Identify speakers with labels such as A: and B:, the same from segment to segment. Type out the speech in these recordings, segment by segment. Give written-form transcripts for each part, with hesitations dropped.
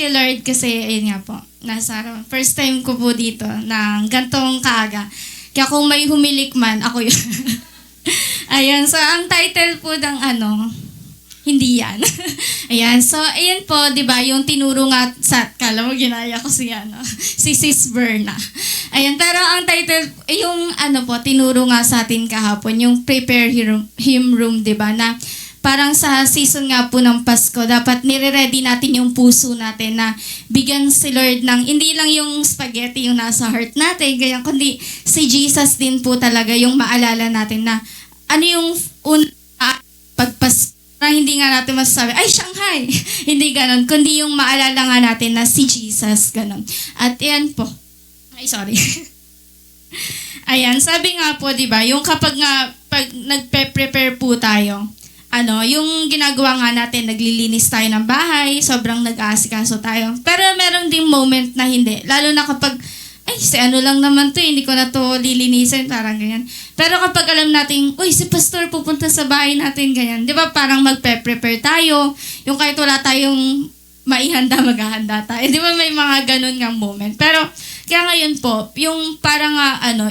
A: you Lord kasi, ayun nga po, first time ko po dito ng gantong kaaga. Kaya kung may humilik man, ako yun. Ayan, so ang title po ng hindi yan. Ayan, so ayan po, di ba, yung tinuro nga kala mo ginaya ko si Sis Berna. Ayan, pero ang title, yung tinuro nga sa atin kahapon, yung Prepare Him Room, di ba, na parang sa season nga po ng Pasko, dapat nire-ready natin yung puso natin na bigyan si Lord ng, hindi lang yung spaghetti yung nasa heart natin, ganyan, kundi si Jesus din po talaga yung maalala natin na yung pagpas hindi nga natin masasabi, ay, Shanghai! Hindi ganon. Kundi yung maalala nga natin na si Jesus, ganon. At yan po. Ay, sorry. Ayan, sabi nga po, di ba, yung pag nagpe-prepare po tayo, yung ginagawa nga natin, naglilinis tayo ng bahay, sobrang nag-aasikaso tayo. Pero meron ding moment na hindi. Lalo na kapag, ay, lang naman to, hindi ko na to lilinisin, parang ganyan. Pero kapag alam natin, uy, si pastor pupunta sa bahay natin, ganyan. Di ba parang magpe-prepare tayo, yung kahit wala tayong maihanda, maghahanda tayo. Di ba may mga ganun nga moment. Pero, kaya ngayon po, yung parang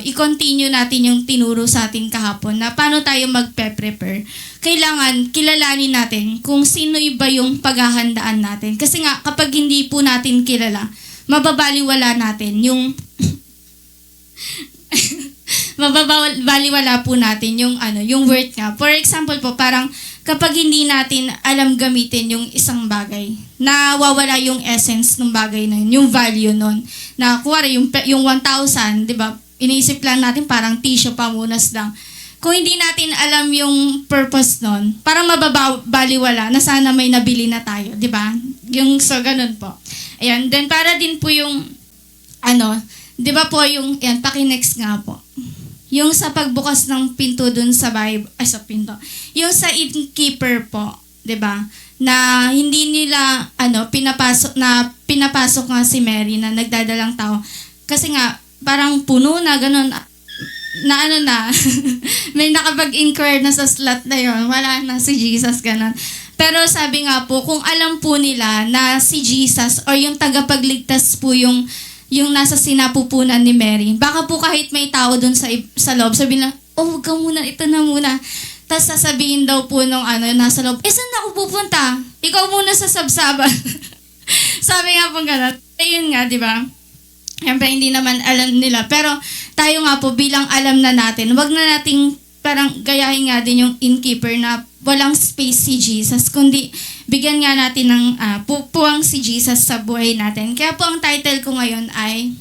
A: i-continue natin yung tinuro sa atin kahapon na paano tayo magpe-prepare. Kailangan kilalanin natin kung sino ba yung paghahandaan natin. Kasi nga, kapag hindi po natin kilala, mababaliwala natin yung mababaliwala po natin yung worth nga. For example po, parang kapag hindi natin alam gamitin yung isang bagay, nawawala yung essence ng bagay na yun, yung value nun. Na kuwari yung 1,000, di ba? Iniisip lang natin parang tissue pamunas lang. Kung hindi natin alam yung purpose nun, parang mababaliwala na sana may nabili na tayo, di ba? So ganun po. Ayan, then para din po yung di ba po yung, paki-next nga po. Yung sa pagbukas ng pinto dun sa Bible, sa pinto. Yung sa innkeeper po, di ba? Na hindi nila, pinapasok nga si Mary na nagdadalang tao. Kasi nga, parang puno na, ganun, may nakapag-inquire na sa slot na yon, wala na si Jesus, ganun. Pero sabi nga po, kung alam po nila na si Jesus or yung tagapagligtas po yung nasa sinapupunan ni Mary, baka po kahit may tao dun sa loob, sabihin lang, oh, wag ka muna, ito na muna. Tapos sasabihin daw po nung nasa loob, saan ako pupunta? Ikaw muna sa sabsaban. Sabi nga po gano'n. Ayun nga, di ba? Siyempre, hindi naman alam nila. Pero tayo nga po, bilang alam na natin, wag na nating parang gayahin nga din yung innkeeper na walang space si Jesus, kundi bigyan nga natin ng puwang si Jesus sa buhay natin. Kaya po ang title ko ngayon ay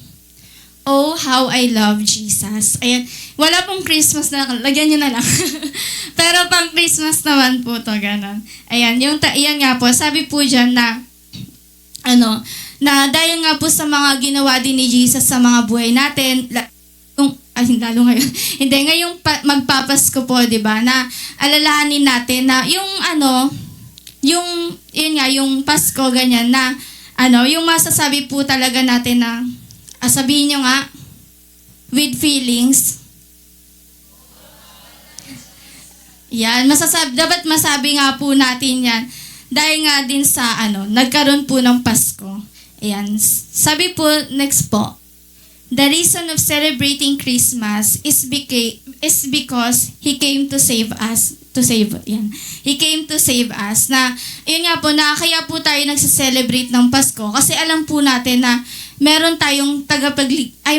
A: Oh, How I Love Jesus. Ayan, wala pong Christmas na, lagyan nyo na lang. Pero pang Christmas naman po to, ganun. Ayan, yan nga po, sabi po dyan na na dahil nga po sa mga ginawa din ni Jesus sa mga buhay natin, lalo ngayon. Hindi, ngayong magpapasko po, di ba, na alalahanin natin na yung Pasko, ganyan, na, yung masasabi po talaga natin na, sabihin nyo nga, with feelings. Yan, dapat masabi nga po natin yan. Dahil nga din sa, nagkaroon po ng Pasko. Ayan, sabi po, next po, the reason of celebrating Christmas is because He came to save us. He came to save us. Na, yun nga po, na kaya po tayo nagsa-celebrate ng Pasko. Kasi alam po natin na meron tayong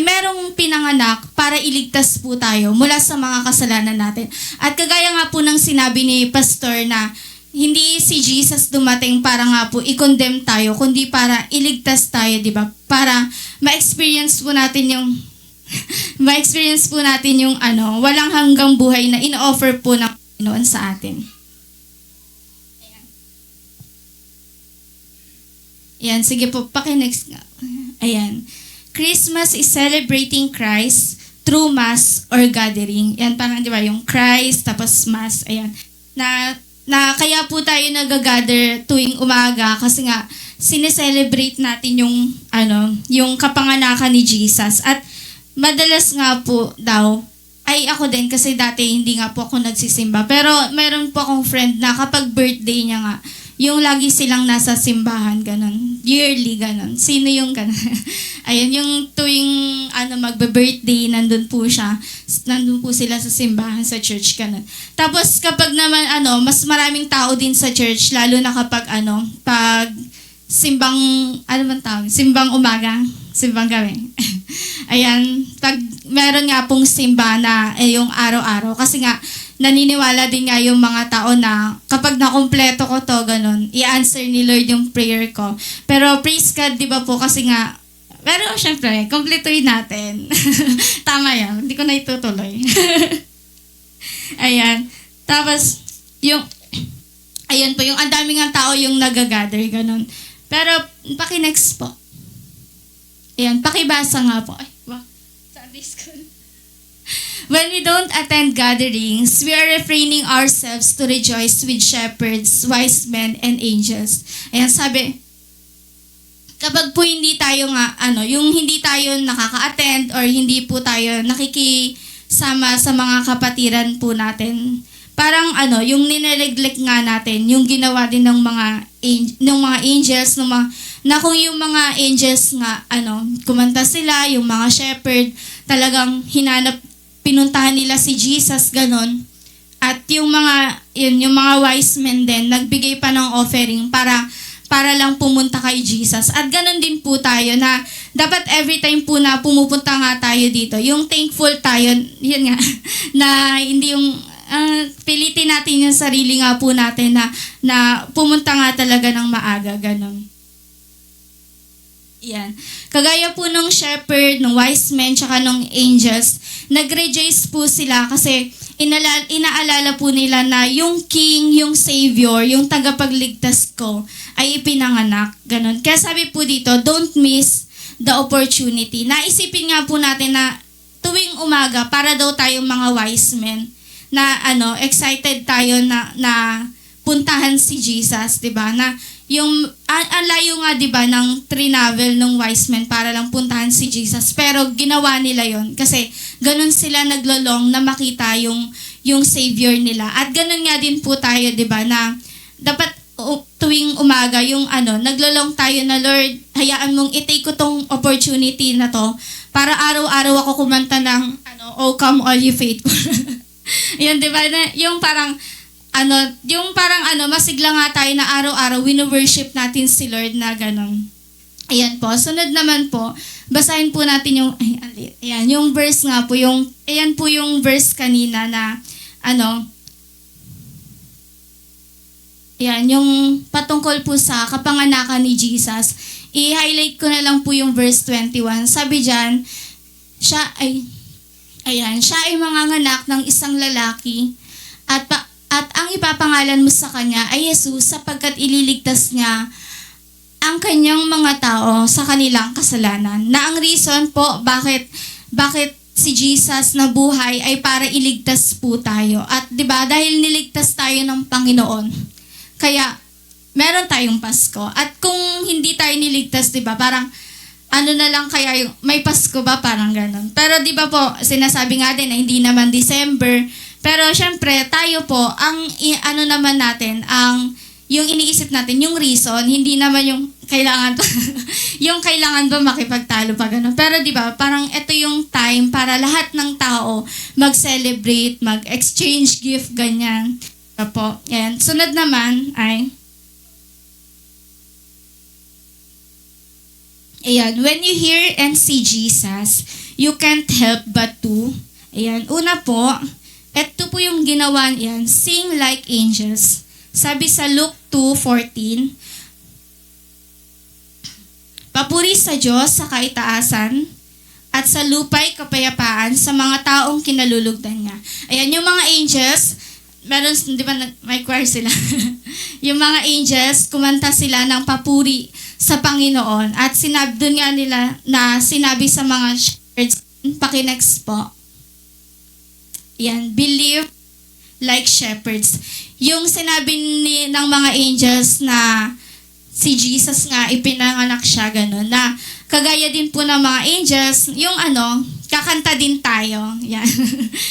A: merong pinanganak para iligtas po tayo mula sa mga kasalanan natin. At kagaya nga po ng sinabi ni Pastor na hindi si Jesus dumating para nga po i-condemn tayo, kundi para iligtas tayo, di ba? Para ma-experience po natin yung walang hanggang buhay na in-offer po ng Panginoon sa atin. Ayan, sige po, paki-next nga. Ayan. Christmas is celebrating Christ through Mass or gathering. Yan, parang di ba, yung Christ, tapos Mass, ayan. Na kaya po tayo nag-gather tuwing umaga kasi nga sineselebrate natin yung kapanganakan ni Jesus. At madalas nga po daw, ay ako din kasi dati hindi nga po ako nagsisimba. Pero meron po akong friend na kapag birthday niya nga, yung lagi silang nasa simbahan, ganun. yearly, ganon. Sino yung ganon? Ayun, yung tuwing magbe-birthday, nandun po siya. Nandun po sila sa simbahan, sa church, ganon. Tapos kapag naman, mas maraming tao din sa church, lalo na kapag, pag simbang, simbang umaga, simbang gabi. Ayan, pag meron nga pong simba na yung araw-araw, kasi nga, naniniwala din nga yung mga tao na kapag nakumpleto ko to, ganun, i-answer ni Lord yung prayer ko. Pero praise God, di ba po, kasi nga, pero syempre, kumpletuin natin. Tama yan, hindi ko na itutuloy. Ayan. Tapos, ayan po, yung ang daming ang tao yung nagagather, ganun. Pero, paki-next po. Ayan, pakibasa nga po. Ay, wow. Sunday school. When we don't attend gatherings, we are refraining ourselves to rejoice with shepherds, wise men, and angels. Ayan, sabi, kapag po hindi tayo nga, yung hindi tayo nakaka-attend or hindi po tayo nakikisama sa mga kapatiran po natin, parang yung nineneglect nga natin, yung ginawa din ng mga angels, na kung yung mga angels nga, kumanta sila, yung mga shepherd, talagang pinuntahan nila si Jesus, ganon. At yung mga wise men din, nagbigay pa ng offering para lang pumunta kay Jesus. At ganon din po tayo na dapat every time po na pumupunta nga tayo dito, yung thankful tayo, yun nga, na hindi yung pilitin natin yung sarili nga po natin na pumunta nga talaga ng maaga, ganon. Yan. Kagaya po ng shepherd, ng wise men, tsaka ng angels, nag-rejoice po sila kasi inaalala po nila na yung king, yung savior, yung tagapagligtas ko ay ipinanganak. Ganon. Kaya sabi po dito, don't miss the opportunity. Naisipin nga po natin na tuwing umaga, para daw tayong mga wise men, na excited tayo na puntahan si Jesus, 'di ba? Na yung ang layo nga 'di ba ng travel ng wise men para lang puntahan si Jesus. Pero ginawa nila 'yon kasi ganun sila naglolong na makita yung savior nila. At ganun nga din po tayo 'di ba na dapat tuwing umaga yung naglolong tayo na Lord, hayaan mong i-take ko tong opportunity na to para araw-araw ako kumanta ng Oh come all you faithful. Yan 'di ba na yung parang masigla nga tayo na araw-araw wino-worship natin si Lord na gano'n. Ayan po. Sunod naman po, basahin po natin yung verse nga po, ayan po yung verse kanina na, ayan, yung patungkol po sa kapanganakan ni Jesus. I-highlight ko na lang po yung verse 21. Sabi dyan, siya ay manganganak ng isang lalaki at ang ipapangalan mo sa kanya ay Jesus sapagkat ililigtas niya ang kanyang mga tao sa kanilang kasalanan. Na ang reason po bakit si Jesus na buhay ay para iligtas po tayo. At 'di ba dahil niligtas tayo ng Panginoon, kaya meron tayong Pasko. At kung hindi tayo niligtas, 'di ba, parang na lang kaya yung may Pasko ba, parang ganun. Pero 'di ba po, sinasabi nga din na hindi naman December. Pero syempre, tayo po, naman natin, yung iniisip natin, yung reason, hindi naman yung kailangan, yung kailangan ba makipagtalo pa gano'n. Pero di ba parang ito yung time para lahat ng tao mag-celebrate, mag-exchange gift, ganyan. Po. Yan. Sunod naman ay, ayan, when you hear and see Jesus, you can't help but to, ayan, una po, ito po yung ginawa niyan, sing like angels. Sabi sa Luke 2:14, papuri sa Diyos sa kaitaasan at sa lupa'y kapayapaan sa mga taong kinalulugdan niya. Ayan, yung mga angels, meron, di ba, may choir sila. Yung mga angels, kumanta sila ng papuri sa Panginoon. At doon nga nila na sinabi sa mga shepherds, paki-next po. Yan, believe like shepherds. Yung sinabi ng mga angels na si Jesus nga ipinanganak siya, gano'n, na kagaya din po ng mga angels, yung kakanta din tayo. Yan.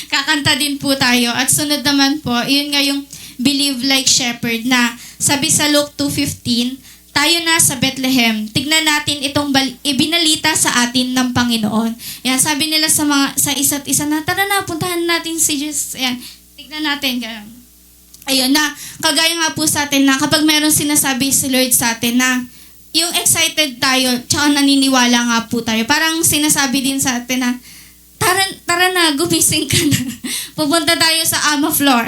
A: Kakanta din po tayo. At sunod naman po, yun nga yung believe like shepherd na sabi sa Luke 2:15, tayo na sa Bethlehem. Tignan natin itong ibinalita sa atin ng Panginoon. Yan, sabi nila sa isa't isa na, tara na, puntahan natin si Jesus. Yan, tignan natin. Ganun. Ayun na, kagaya nga po sa atin na kapag meron sinasabi si Lord sa atin na yung excited tayo, tsaka naniniwala nga po tayo. Parang sinasabi din sa atin na, tara na, gumising ka na. Pupunta tayo sa Ama Floor.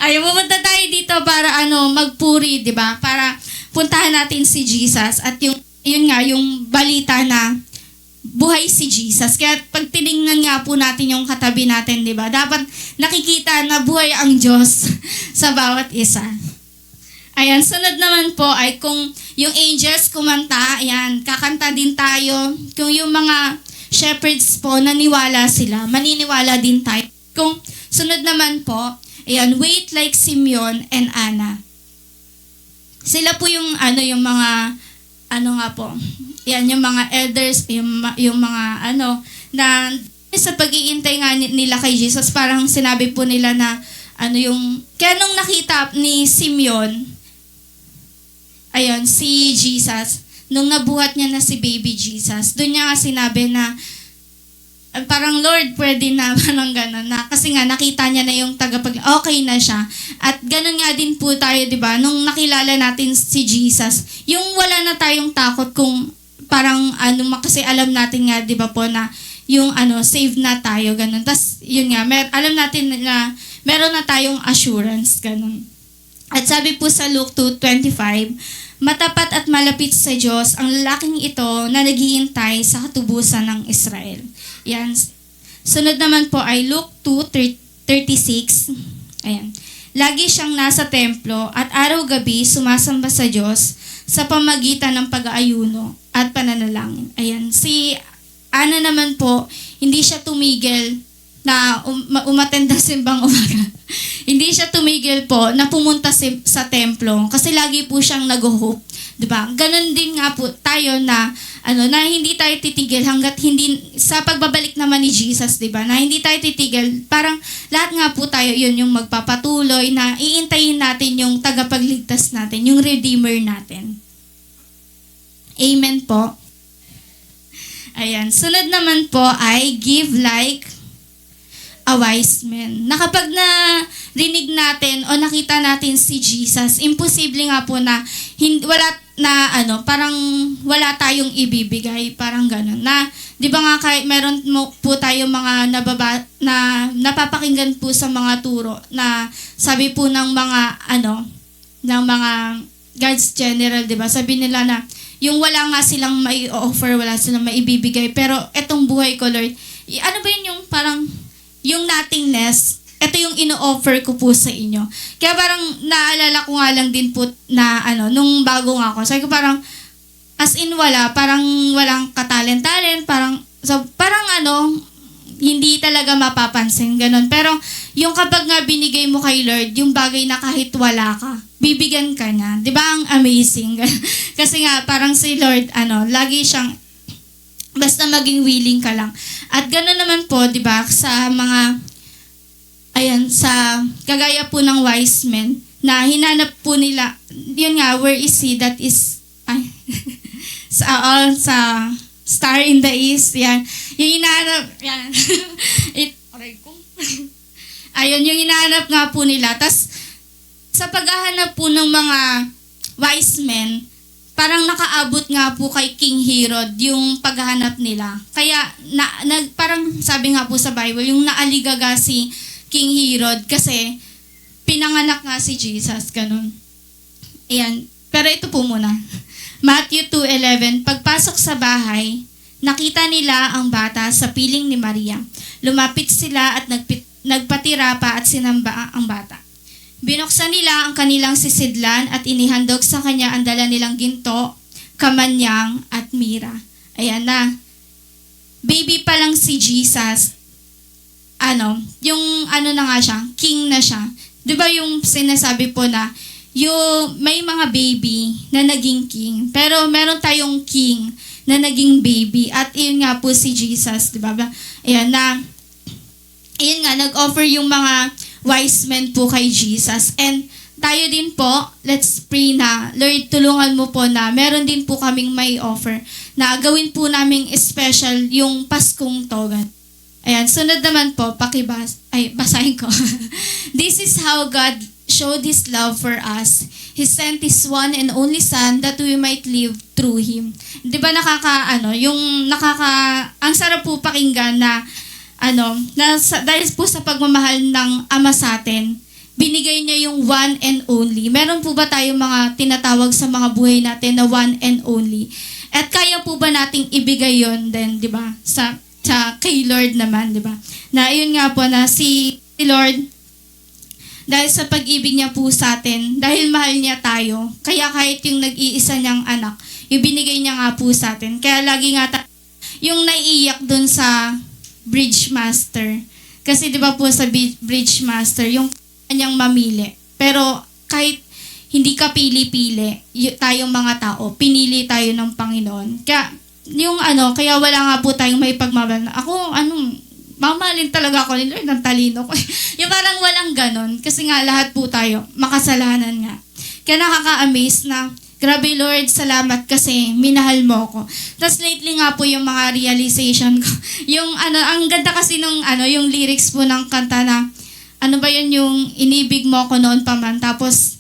A: Ayun, pupunta tayo dito para magpuri, di ba? Para puntahan natin si Jesus at yun nga, yung balita na buhay si Jesus. Kaya pag tinignan nga po natin yung katabi natin, di ba? Dapat nakikita na buhay ang Diyos sa bawat isa. Ayan, sunod naman po ay kung yung angels kumanta, ayan, kakanta din tayo. Kung yung mga shepherds po, naniwala sila, maniniwala din tayo. Kung sunod naman po, ayan, wait like Simeon and Anna. Sila po yung mga yan, yung mga elders, yung mga na sa pag-iintay nga nila kay Jesus, parang sinabi po nila na kaya nung nakita ni Simeon, ayun, si Jesus, nung nabuhat niya na si baby Jesus, doon niya nga sinabi na parang Lord, pwede na, parang gano'n na. Kasi nga, nakita niya na yung okay na siya. At gano'n nga din po tayo, di ba? Nung nakilala natin si Jesus, yung wala na tayong takot kung parang kasi alam natin nga, di ba po, na yung save na tayo, gano'n. Tapos, yun nga, alam natin na meron na tayong assurance, gano'n. At sabi po sa Luke 2:25, matapat at malapit sa Diyos ang lalaking ito na naghihintay sa katubusan ng Israel. Yan. Sunod naman po ay Luke 2:36. Ayan. Lagi siyang nasa templo at araw-gabi sumasamba sa Diyos sa pamagitan ng pag-aayuno at pananalangin. Ayan. Si Ana naman po, hindi siya tumigil na umattend ng simbang umaga. Hindi siya tumigil po na pumunta sa templo kasi lagi po siyang nag-hope, 'di ba? Ganon din nga po tayo na na hindi tayo titigil hangga't hindi sa pagbabalik naman ni Jesus, 'di ba? Na hindi tayo titigil. Parang lahat nga po tayo 'yun yung magpapatuloy na iintayin natin yung tagapagligtas natin, yung Redeemer natin. Amen po. Ayan, sunod naman po ay give like a wise man. Na kapag narinig natin o nakita natin si Jesus, imposible nga po na parang wala tayong ibibigay, parang gano'n. Na 'di ba nga meron po tayo mga napapakinggan po sa mga turo na sabi po ng mga ng mga God's general, 'di ba? Sabi nila na yung wala nga silang mai-offer, wala silang maibibigay, pero etong buhay ko, Lord, ano ba yun yung parang yung nothingness, ito yung ino-offer ko po sa inyo. Kaya parang naalala ko nga lang din po na nung bago nga ako. Sabi ko parang, as in parang walang katalent-talent, parang hindi talaga mapapansin, ganun. Pero yung kapag nga binigay mo kay Lord, yung bagay na kahit wala ka, bibigyan ka niya. Di ba ang amazing? Kasi nga, parang si Lord, lagi siyang, basta maging willing ka lang. At gano'n naman po, di ba, sa mga, sa kagaya po ng wise men, na hinanap po nila, yun nga, where is he that is, sa star in the east, yan. Yung hinahanap, yan. Ayun, yung hinahanap nga po nila. Tas sa paghahanap po ng mga wise men, parang nakaabot nga po kay King Herod yung paghahanap nila. Kaya parang sabi nga po sa Bible, yung naaligaga si King Herod kasi pinanganak nga si Jesus, ganun. Ayan. Pero ito po muna. Matthew 2:11, pagpasok sa bahay, nakita nila ang bata sa piling ni Maria. Lumapit sila at nagpatira pa at sinamba ang bata. Binuksan nila ang kanilang sisidlan at inihandog sa kanya ang dala nilang ginto, kamanyang at mira. Ayan na. Baby pa lang si Jesus, yung na nga siya, king na siya. Di ba yung sinasabi po na, may mga baby na naging king, pero meron tayong king na naging baby. At yun nga po si Jesus, di ba? Ayan nga, nag-offer yung mga wise men po kay Jesus. And tayo din po, let's pray na, Lord, tulungan mo po na meron din po kaming may offer na gawin po naming special yung Paskong to. Ayan, sunod naman po, basahin ko. This is how God showed His love for us. He sent His one and only Son that we might live through Him. Di ba ang sarap po pakinggan na, dahil po sa pagmamahal ng Ama sa atin, binigay niya yung one and only. Meron po ba tayong mga tinatawag sa mga buhay natin na one and only? At kaya po ba nating ibigay yon din, di ba? Sa kay Lord naman, di ba? Na yun nga po na si Lord, dahil sa pag-ibig niya po sa atin, dahil mahal niya tayo, kaya kahit yung nag-iisa niyang anak, ibinigay niya nga po sa atin. Kaya lagi nga yung naiiyak dun sa Bridge Master. Kasi di ba po sa Bridge Master, yung kanyang mamili. Pero kahit hindi ka pili-pili, tayong mga tao, pinili tayo ng Panginoon. Kaya wala nga po tayong may pagmamahal. Mamahalin talaga ako ni Lord, ang talino ko. Yung parang walang ganon. Kasi nga lahat po tayo, makasalanan nga. Kaya nakaka-amaze na, grabe Lord, salamat kasi minahal mo ako. Tapos lately nga po yung mga realization ko. Ang ganda kasi yung lyrics po ng kanta na, yung inibig mo ako noon pa man. Tapos,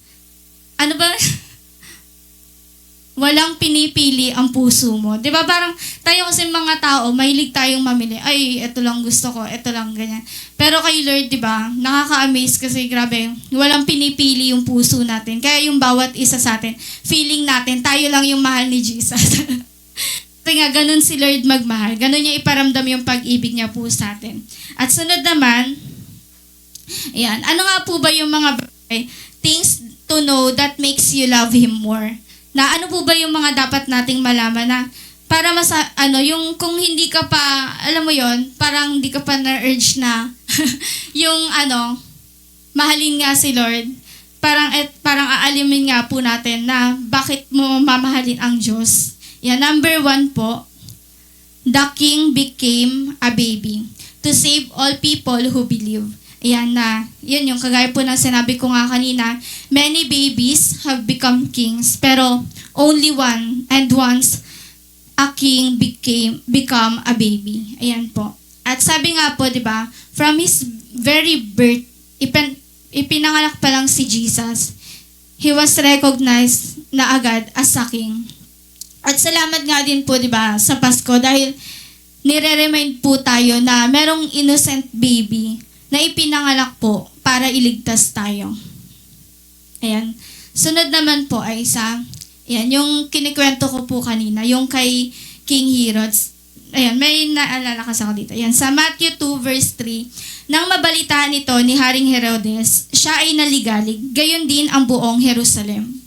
A: walang pinipili ang puso mo. Di ba parang tayo kasi mga tao, mahilig tayong mamili. Ay, ito lang gusto ko, ito lang ganyan. Pero kay Lord, di ba, nakaka-amaze kasi grabe, walang pinipili yung puso natin. Kaya yung bawat isa sa atin, feeling natin, tayo lang yung mahal ni Jesus. Kasi nga, ganun si Lord magmahal. Ganun niya iparamdam yung pag-ibig niya po sa atin. At sunod naman, ayan, ano nga po ba yung mga things to know that makes you love Him more? Na ano po ba yung mga dapat nating malaman na para yung kung hindi ka pa, alam mo yon, parang hindi ka pa na-urge na yung mahalin nga si Lord. Parang aalimin nga po natin na bakit mo mamahalin ang Diyos. Yan, number 1 po, the King became a baby to save all people who believe. Ayan yun yung kagaya po ng sinabi ko nga kanina, many babies have become kings, pero only one, and once a king become a baby. Ayan po. At sabi nga po, di ba, from His very birth, ipinanganak pa lang si Jesus, He was recognized na agad as a king. At salamat nga din po, di ba, sa Pasko, dahil nire-remind po tayo na merong innocent baby na ipinanganak po para iligtas tayo. Ayan. Sunod naman po ay yung kinikwento ko po kanina, yung kay King Herod. Ayan, may naalala kasi ako dito. Ayan, sa Matthew 2 verse 3, nang mabalitaan ito ni Haring Herodes, siya ay naligalig, gayon din ang buong Jerusalem.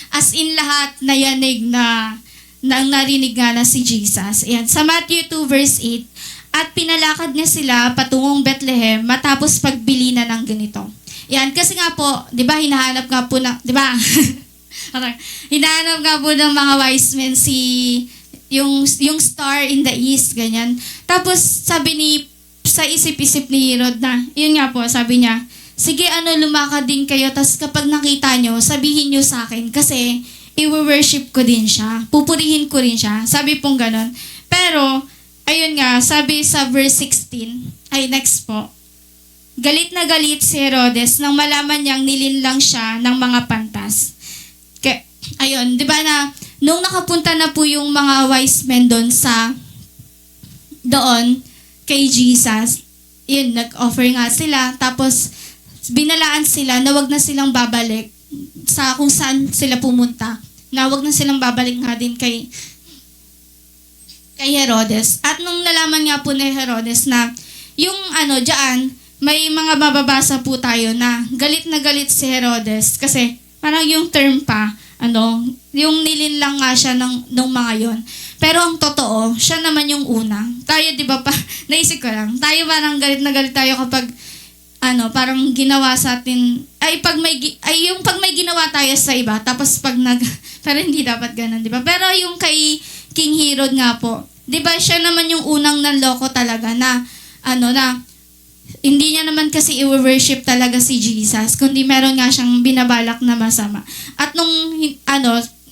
A: As in lahat na yanig na narinig nga na si Jesus. Ayan, sa Matthew 2 verse 8, at pinalakad niya sila patungong Bethlehem matapos pagbili na ng ganito. Yan, kasi nga po, di ba, hinahanap nga po ng mga wise men yung star in the east, ganyan. Tapos, sa isip-isip ni Herod na, yun nga po, sabi niya, sige, lumakad din kayo, tas kapag nakita nyo, sabihin nyo sa akin, kasi i-worship ko din siya, pupurihin ko rin siya. Sabi pong ganon. Pero, ayun nga, sabi sa verse 16, next po. Galit na galit si Herodes nang malaman niyang nilinlang siya ng mga pantas. Ayun, di ba na, nung nakapunta na po yung mga wise men doon kay Jesus, yun, nag-offer nga sila, tapos binalaan sila na wag na silang babalik sa kung saan sila pumunta. Na wag na silang babalik nga din kay Herodes. At nung nalaman nga po ni Herodes na yung diyan, may mga mababasa po tayo na galit si Herodes kasi parang yung term pa, yung nilinlang nga siya ng mga yon. Pero ang totoo, siya naman yung una. Tayo, di ba, naisip ko lang, tayo parang galit na galit tayo kapag parang ginawa sa atin, pag may ginawa tayo sa iba, tapos pero hindi dapat ganun, di ba? Pero yung kay King Herod nga po, di ba siya naman yung unang nanloko talaga na hindi niya naman kasi i-worship talaga si Jesus, kundi meron nga siyang binabalak na masama. At nung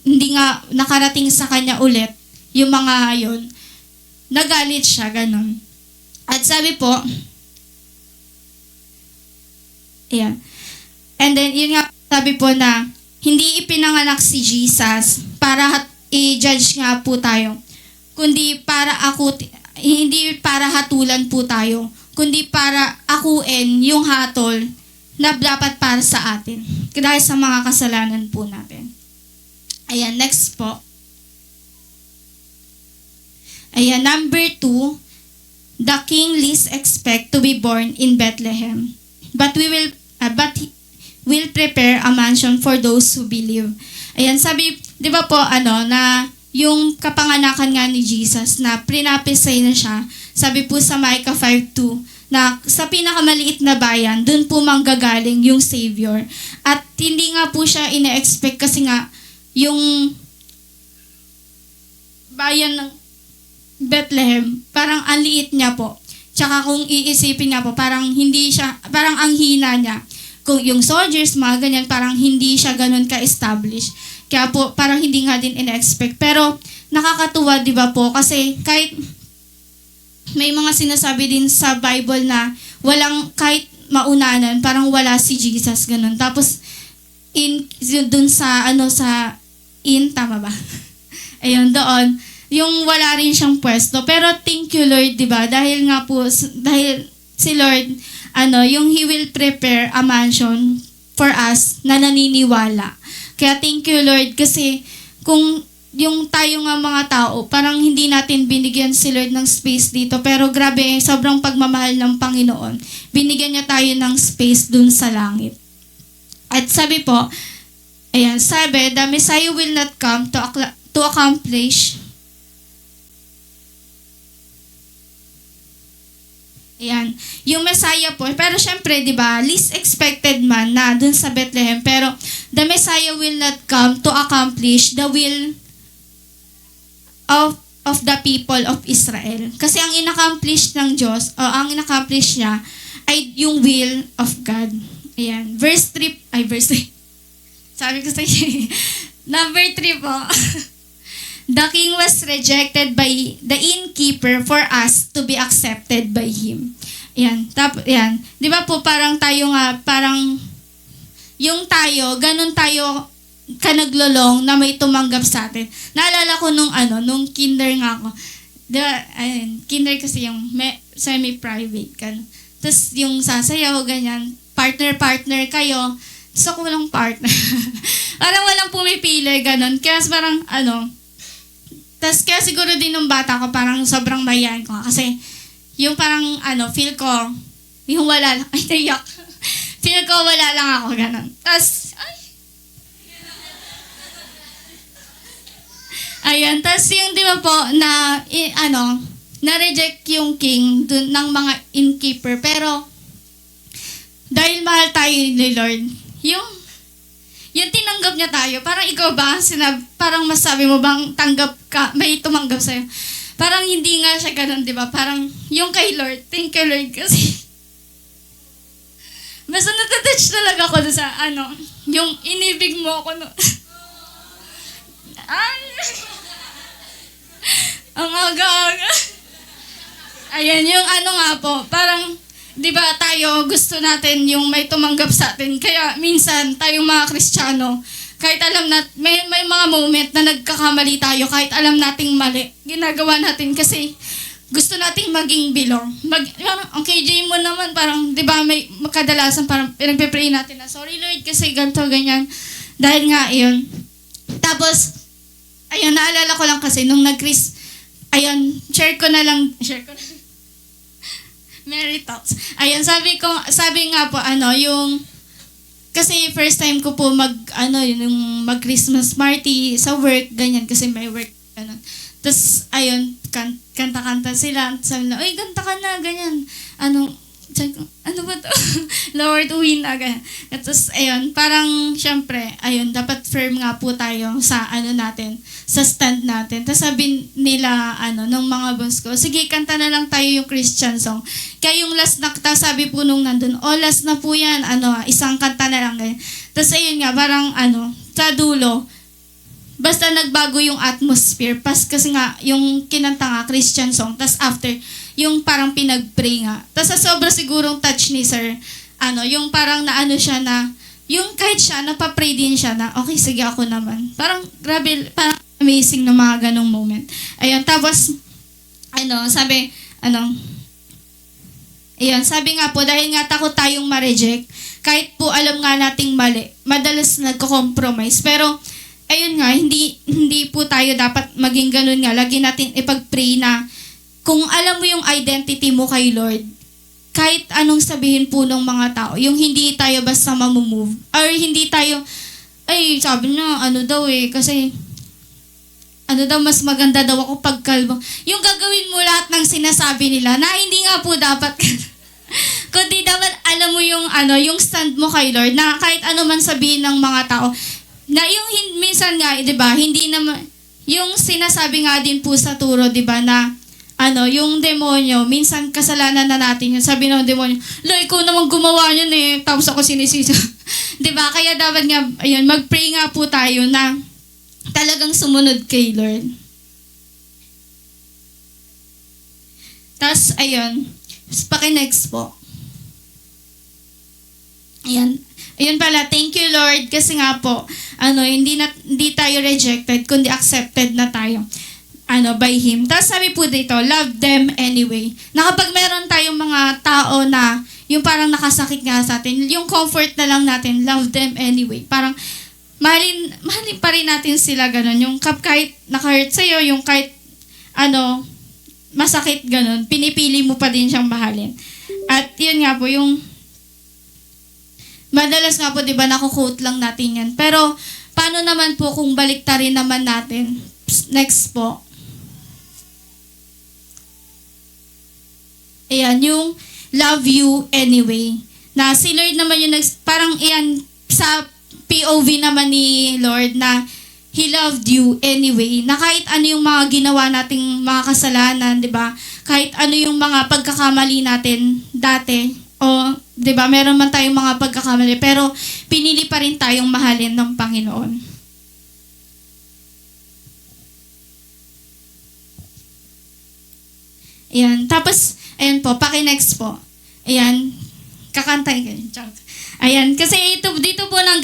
A: hindi nga nakarating sa kanya ulit yung mga yun, nagalit siya, ganun. At sabi po, ayan. And then, yun nga, sabi po na, hindi ipinanganak si Jesus para i-judge nga po tayo, kundi hindi para hatulan po tayo, kundi para akuin yung hatol na dapat para sa atin. Dahil sa mga kasalanan po natin. Ayan, next po. Ayan, number 2, the king least expect to be born in Bethlehem, but he will prepare a mansion for those who believe. Ayan, sabi, di ba po, na yung kapanganakan nga ni Jesus na prinapisay na siya, sabi po sa Micah 5:2, na sa pinakamaliit na bayan, dun po manggagaling yung Savior. At hindi nga po siya ina-expect kasi nga yung bayan ng Bethlehem, parang ang liit niya po. Tsaka kung iisipin nga po, parang hindi siya, parang ang hina niya. Kung yung soldiers, mga ganyan, parang hindi siya ganun ka-establish. Kaya po, parang hindi nga din ina-expect. Pero, nakakatuwa, di ba po? Kasi, kahit may mga sinasabi din sa Bible na walang, kahit maunanan, parang wala si Jesus, ganun. Tapos, dun sa, tama ba? Ayun, doon, yung wala rin siyang pwesto. Pero, thank you, Lord, di ba? Dahil nga po, dahil si Lord, yung He will prepare a mansion for us na naniniwala. Kaya thank you, Lord, kasi kung yung tayo nga mga tao, parang hindi natin binigyan si Lord ng space dito. Pero grabe, sobrang pagmamahal ng Panginoon. Binigyan niya tayo ng space dun sa langit. At sabi po, ayan, sabi, the Messiah will not come to accomplish. Ayan, yung Messiah po, pero syempre, di ba, least expected man na dun sa Bethlehem, pero the Messiah will not come to accomplish the will of the people of Israel. Kasi ang inaccomplish ng Diyos, o ang inaccomplish niya, ay yung will of God. Ayan, verse 3, sabi ko sa number 3 po. The king was rejected by the innkeeper for us to be accepted by him. Yan. Yan. Di ba po parang tayo nga, parang yung tayo, ganun tayo kanaglolong na may tumanggap sa atin. Naalala ko nung kinder nga ako. Di ba, ayun, kinder kasi yung semi-private. Tapos yung sasayaw, ganyan, partner kayo. Tapos ako walang partner. Parang walang pumipili, ganun. Kaya parang, tas kaya siguro din nung bata ko, parang sobrang mahihain ko. Kasi, yung parang, feel ko, yung wala lang, ay, naiyak. Feel ko wala lang ako, ganun. Tas, ayan, tas yung, di ba po, na-reject yung king dun, ng mga innkeeper. Pero, dahil mahal tayo ni Lord, yung tinanggap niya tayo, parang ikaw ba, parang masabi mo bang tanggap ka, may tumanggap sa'yo. Parang hindi nga siya ganun, di ba? Parang yung kay Lord, thank you Lord, kasi basta natatouch talaga ako sa yung inibig mo ako. Ay! Ang aga-aga. Ayan, yung nga po, parang di ba tayo, gusto natin yung may tumanggap sa atin. Kaya minsan, tayong mga Kristiyano, kahit alam may mga moment na nagkakamali tayo, kahit alam nating mali, ginagawa natin kasi gusto nating maging belong. Ang KJ mo naman, parang, di ba, may kadalasan, parang pinagpe-pray natin na, sorry Lord, kasi ganito, ganyan. Dahil nga, yun. Tapos, ayun, naalala ko lang kasi, nung share ko na lang. Mary Talks. Ayun, sabi nga po, yung, kasi first time ko po yung mag-Christmas party sa work, ganyan, kasi may work, ganun. Tapos, ayun, kanta-kanta sila, sabi na, uy, kanta ka na, ganyan. sabi ko, ano ba to? Lord, uwi na agad. At tapos, ayun, parang, syempre, ayun, dapat firm nga po tayo sa, natin, sa stand natin. Tapos sabi nila, ng mga boss ko, sige, kanta na lang tayo yung Christian song. Kaya yung last na, sabi po nung nandun, last na po yan, isang kanta na lang. Ganyan. Tapos, ayun nga, parang, sa dulo, basta nagbago yung atmosphere. Kasi nga, yung kinanta nga, Christian song. Tapos after, yung parang pinag-pray nga. Tapos sa sobra sigurong touch ni sir, yung parang siya na, yung kahit siya, napapray din siya na, okay, sige ako naman. Parang, grabe, parang amazing na mga ganong moment. Ayun, tapos, sabi, ayun, sabi nga po, dahil nga takot tayong ma-reject, kahit po alam nga nating mali, madalas nagko-compromise. Pero, ayun nga, hindi po tayo dapat maging ganun nga. Lagi natin ipag-pray na, kung alam mo yung identity mo kay Lord, kahit anong sabihin po ng mga tao, yung hindi tayo basta mamumove, or hindi tayo, sabi niya, kasi, mas maganda daw ako pag kalbo. Yung gagawin mo lahat ng sinasabi nila, na hindi nga po dapat, kundi dapat alam mo yung, yung stand mo kay Lord, na kahit ano man sabihin ng mga tao, na yung minsan nga, di ba, hindi naman, yung sinasabi nga din po sa turo, di ba, na, yung demonyo, minsan kasalanan na natin yun. Sabi ng demonyo, ikaw naman gumawa yun eh, tapos ako sinisisa. Diba? Kaya dapat nga, ayun, mag-pray nga po tayo na talagang sumunod kay Lord. Tapos, ayun, paki-next po. Ayan. Ayun pala, thank you Lord, kasi nga po, hindi tayo rejected, kundi accepted na tayo. By Him. Tapos sabi po dito, love them anyway. Na kapag meron tayong mga tao na yung parang nakasakit nga sa atin, yung comfort na lang natin, love them anyway. Parang mahalin pa rin natin sila ganun. Yung kahit naka-hurt sa'yo, yung kahit masakit ganun, pinipili mo pa din siyang mahalin. At yun nga po, yung madalas nga po, di ba, naku-quote lang natin yan. Pero paano naman po kung baliktarin naman natin? Next po. Ayan, yung love you anyway. Na si Lord naman yung parang iyan sa POV naman ni Lord na He loved you anyway. Na kahit ano yung mga ginawa nating mga kasalanan, di ba? Kahit ano yung mga pagkakamali natin dati, di ba, meron man tayong mga pagkakamali, pero pinili pa rin tayong mahalin ng Panginoon. Ayan, tapos, ayan po, paki-next po. Ayan, kakantay ka. Ayan, kasi dito po ang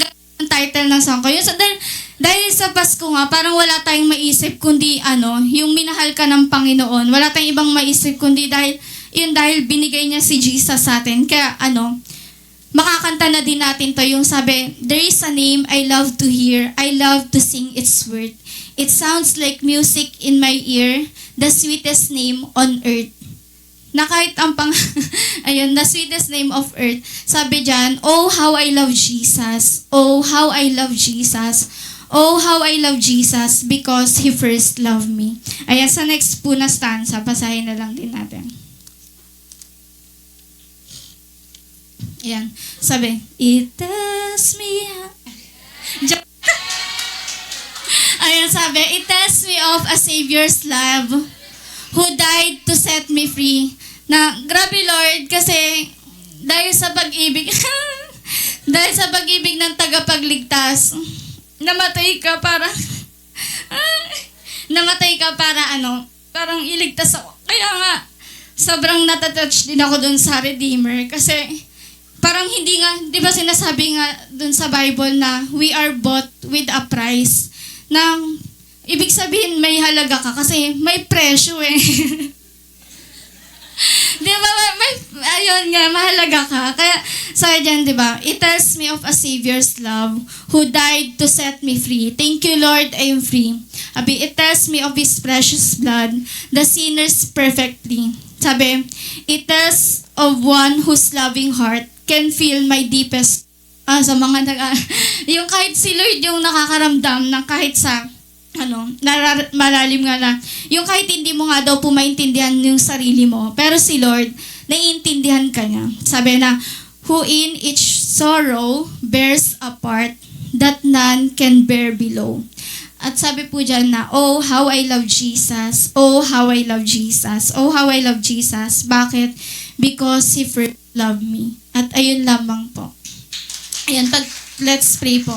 A: title ng song ko. Dahil sa Pasko nga, parang wala tayong maisip kundi yung minahal ka ng Panginoon. Wala tayong ibang maisip kundi dahil binigay niya si Jesus sa atin. Kaya makakanta na din natin to yung sabi, there is a name I love to hear, I love to sing its word. It sounds like music in my ear, the sweetest name on earth. Na kahit ang the sweetest name of earth. Sabi dyan, oh how I love Jesus, oh how I love Jesus, oh how I love Jesus because He first loved me. Ayan, sa next po na stanza, basahin na lang din natin. Ayan, sabi, it tells me, ayan, sabi, it tells me of a Savior's love who died to set me free. Na, grabe Lord, kasi dahil sa pag-ibig, dahil sa pag-ibig ng tagapagligtas, namatay ka para, parang iligtas ako. Kaya nga, sobrang natatouch din ako dun sa Redeemer. Kasi, parang hindi nga, di ba sinasabi nga dun sa Bible na we are bought with a price. Na, ibig sabihin may halaga ka kasi may presyo eh. Di ba, ayun nga, mahalaga ka. Kaya, sabi dyan, di ba, it tells me of a Savior's love who died to set me free. Thank you, Lord, I am free. Sabi, it tells me of His precious blood, the sinners perfectly. Sabi, it tells of one whose loving heart can feel my deepest, sa mga yung kahit si Lord yung nakakaramdam ng kahit sa, malalim nga na, yung kahit hindi mo nga daw po maintindihan yung sarili mo, pero si Lord, naiintindihan ka niya. Sabi na, who in each sorrow bears a part that none can bear below. At sabi po dyan na, oh, how I love Jesus. Oh, how I love Jesus. Oh, how I love Jesus. Bakit? Because He first loved me. At ayun lamang po. Ayan, let's pray po.